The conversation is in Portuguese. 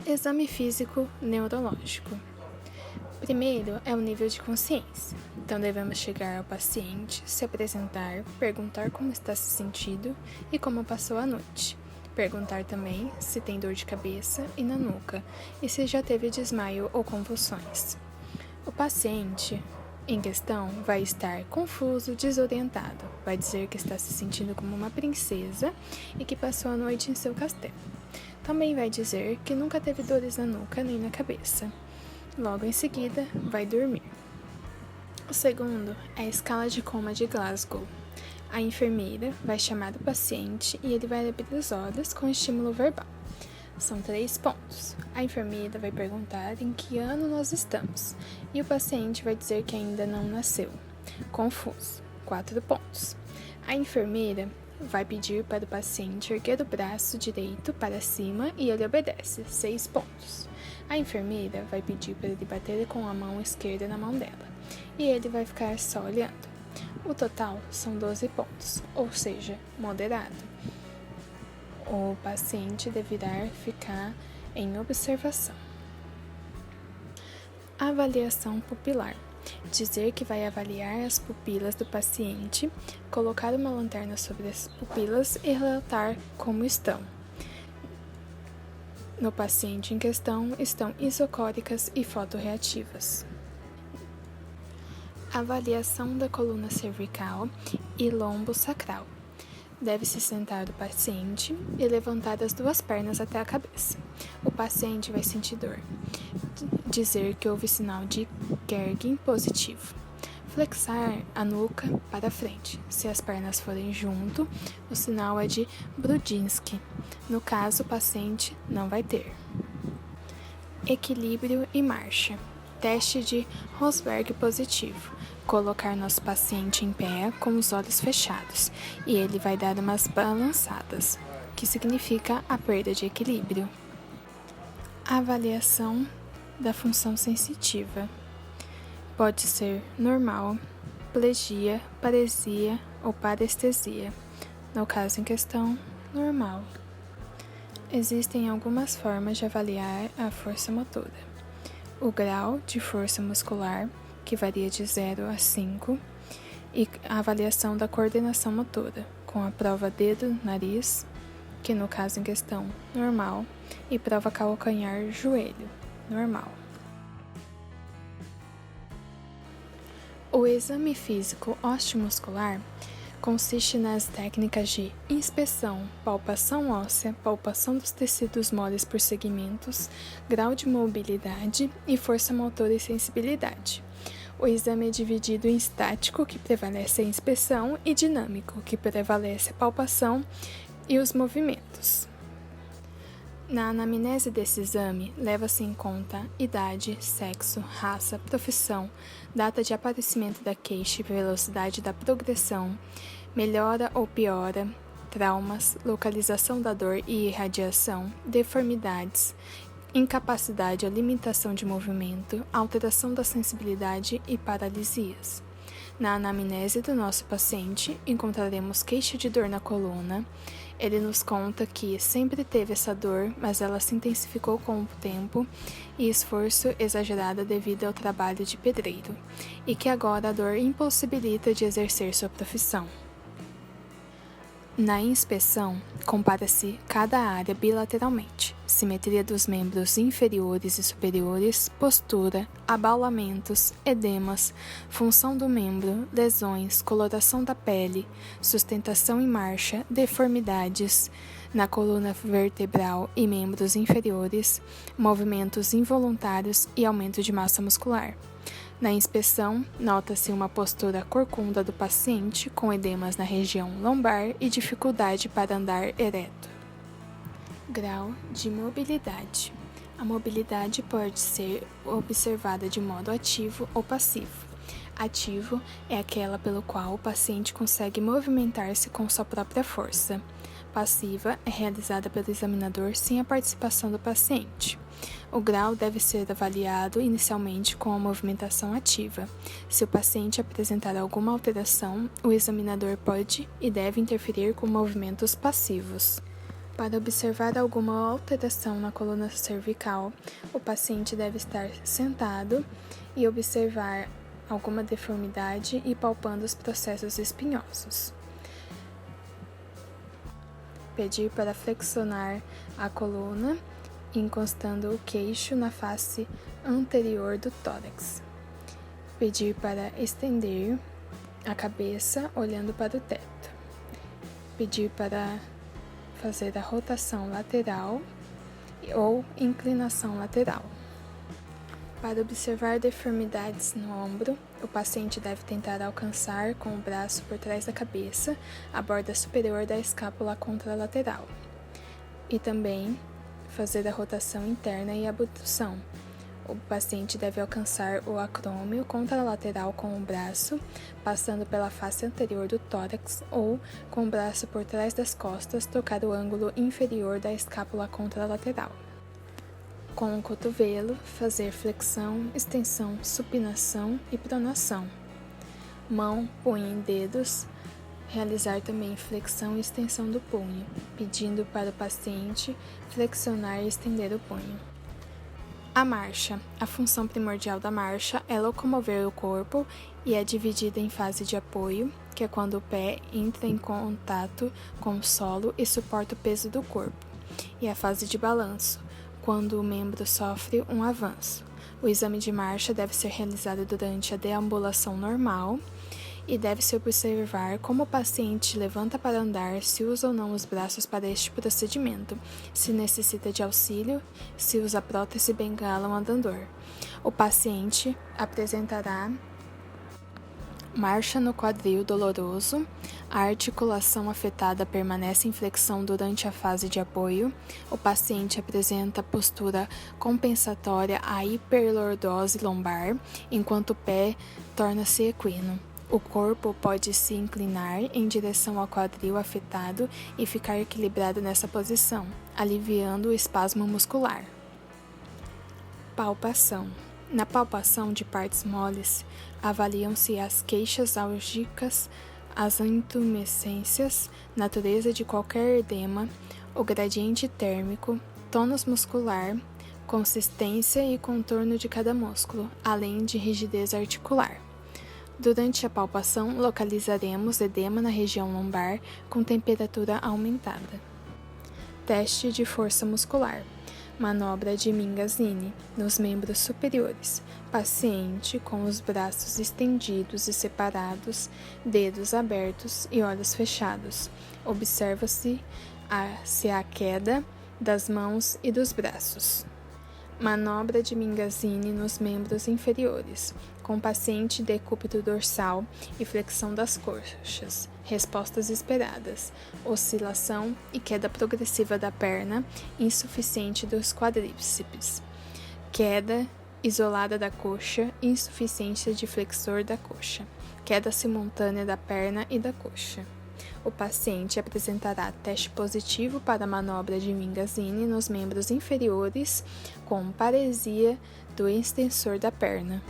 Exame físico neurológico. Primeiro é o nível de consciência. Então devemos chegar ao paciente, se apresentar, perguntar como está se sentindo e como passou a noite. Perguntar também se tem dor de cabeça e na nuca e se já teve desmaio ou convulsões. O paciente em questão vai estar confuso, desorientado. Vai dizer que está se sentindo como uma princesa e que passou a noite em seu castelo. Também vai dizer que nunca teve dores na nuca nem na cabeça. Logo em seguida, vai dormir. O segundo é a escala de coma de Glasgow. A enfermeira vai chamar o paciente e ele vai abrir os olhos com estímulo verbal. São 3 pontos. A enfermeira vai perguntar em que ano nós estamos e o paciente vai dizer que ainda não nasceu. Confuso. 4 pontos. A enfermeira vai pedir para o paciente erguer o braço direito para cima e ele obedece. 6 pontos. A enfermeira vai pedir para ele bater com a mão esquerda na mão dela e ele vai ficar só olhando. O total são 12 pontos, ou seja, moderado. O paciente deverá ficar em observação. Avaliação pupilar. Dizer que vai avaliar as pupilas do paciente, colocar uma lanterna sobre as pupilas e relatar como estão. No paciente em questão estão isocóricas e fotorreativas. Avaliação da coluna cervical e lombo sacral. Deve-se sentar o paciente e levantar as 2 pernas até a cabeça. O paciente vai sentir dor. Dizer que houve sinal de Kergin positivo. Flexar a nuca para frente. Se as pernas forem junto, o sinal é de Brudinsky. No caso, o paciente não vai ter. Equilíbrio e marcha. Teste de Rosberg positivo. Colocar nosso paciente em pé com os olhos fechados e ele vai dar umas balançadas, que significa a perda de equilíbrio. Avaliação da função sensitiva. Pode ser normal, plegia, paresia ou parestesia. No caso em questão, normal. Existem algumas formas de avaliar a força motora. O grau de força muscular, que varia de 0 a 5, e a avaliação da coordenação motora, com a prova dedo-nariz, que no caso em questão, normal, e prova calcanhar-joelho, normal. O exame físico osteomuscular consiste nas técnicas de inspeção, palpação óssea, palpação dos tecidos moles por segmentos, grau de mobilidade e força motora e sensibilidade. O exame é dividido em estático, que prevalece a inspeção, e dinâmico, que prevalece a palpação e os movimentos. Na anamnese desse exame, leva-se em conta idade, sexo, raça, profissão, data de aparecimento da queixa e velocidade da progressão, melhora ou piora, traumas, localização da dor e irradiação, deformidades, incapacidade ou limitação de movimento, alteração da sensibilidade e paralisias. Na anamnese do nosso paciente, encontraremos queixa de dor na coluna. Ele nos conta que sempre teve essa dor, mas ela se intensificou com o tempo e esforço exagerado devido ao trabalho de pedreiro, e que agora a dor impossibilita de exercer sua profissão. Na inspeção, compara-se cada área bilateralmente, simetria dos membros inferiores e superiores, postura, abaulamentos, edemas, função do membro, lesões, coloração da pele, sustentação em marcha, deformidades na coluna vertebral e membros inferiores, movimentos involuntários e aumento de massa muscular. Na inspeção, nota-se uma postura corcunda do paciente com edemas na região lombar e dificuldade para andar ereto. Grau de mobilidade. A mobilidade pode ser observada de modo ativo ou passivo. Ativo é aquela pelo qual o paciente consegue movimentar-se com sua própria força. Passiva é realizada pelo examinador sem a participação do paciente. O grau deve ser avaliado inicialmente com a movimentação ativa. Se o paciente apresentar alguma alteração, o examinador pode e deve interferir com movimentos passivos. Para observar alguma alteração na coluna cervical, o paciente deve estar sentado e observar alguma deformidade e palpando os processos espinhosos. Pedir para flexionar a coluna, encostando o queixo na face anterior do tórax. Pedir para estender a cabeça olhando para o teto. Pedir para fazer a rotação lateral ou inclinação lateral. Para observar deformidades no ombro, o paciente deve tentar alcançar com o braço por trás da cabeça a borda superior da escápula contralateral e também fazer a rotação interna e abdução. O paciente deve alcançar o acrômio contralateral com o braço, passando pela face anterior do tórax ou com o braço por trás das costas, tocar o ângulo inferior da escápula contralateral. Com o cotovelo, fazer flexão, extensão, supinação e pronação. Mão, punho e dedos, realizar também flexão e extensão do punho, pedindo para o paciente flexionar e estender o punho. A marcha. A função primordial da marcha é locomover o corpo e é dividida em fase de apoio, que é quando o pé entra em contato com o solo e suporta o peso do corpo, e a fase de balanço, quando o membro sofre um avanço. O exame de marcha deve ser realizado durante a deambulação normal e deve-se observar como o paciente levanta para andar, se usa ou não os braços para este procedimento, se necessita de auxílio, se usa prótese, bengala ou andador. O paciente apresentará marcha no quadril doloroso, a articulação afetada permanece em flexão durante a fase de apoio, o paciente apresenta postura compensatória à hiperlordose lombar, enquanto o pé torna-se equino. O corpo pode se inclinar em direção ao quadril afetado e ficar equilibrado nessa posição, aliviando o espasmo muscular. Palpação. Na palpação de partes moles, avaliam-se as queixas álgicas, as intumescências, natureza de qualquer edema, o gradiente térmico, tônus muscular, consistência e contorno de cada músculo, além de rigidez articular. Durante a palpação, localizaremos edema na região lombar com temperatura aumentada. Teste de força muscular. Manobra de Mingazini, nos membros superiores. Paciente com os braços estendidos e separados, dedos abertos e olhos fechados. Observa-se se há queda das mãos e dos braços. Manobra de Mingazini nos membros inferiores, com paciente decúbito dorsal e flexão das coxas. Respostas esperadas: oscilação e queda progressiva da perna, insuficiente dos quadríceps. Queda isolada da coxa, insuficiência de flexor da coxa. Queda simultânea da perna e da coxa. O paciente apresentará teste positivo para a manobra de Mingazini nos membros inferiores com paresia do extensor da perna.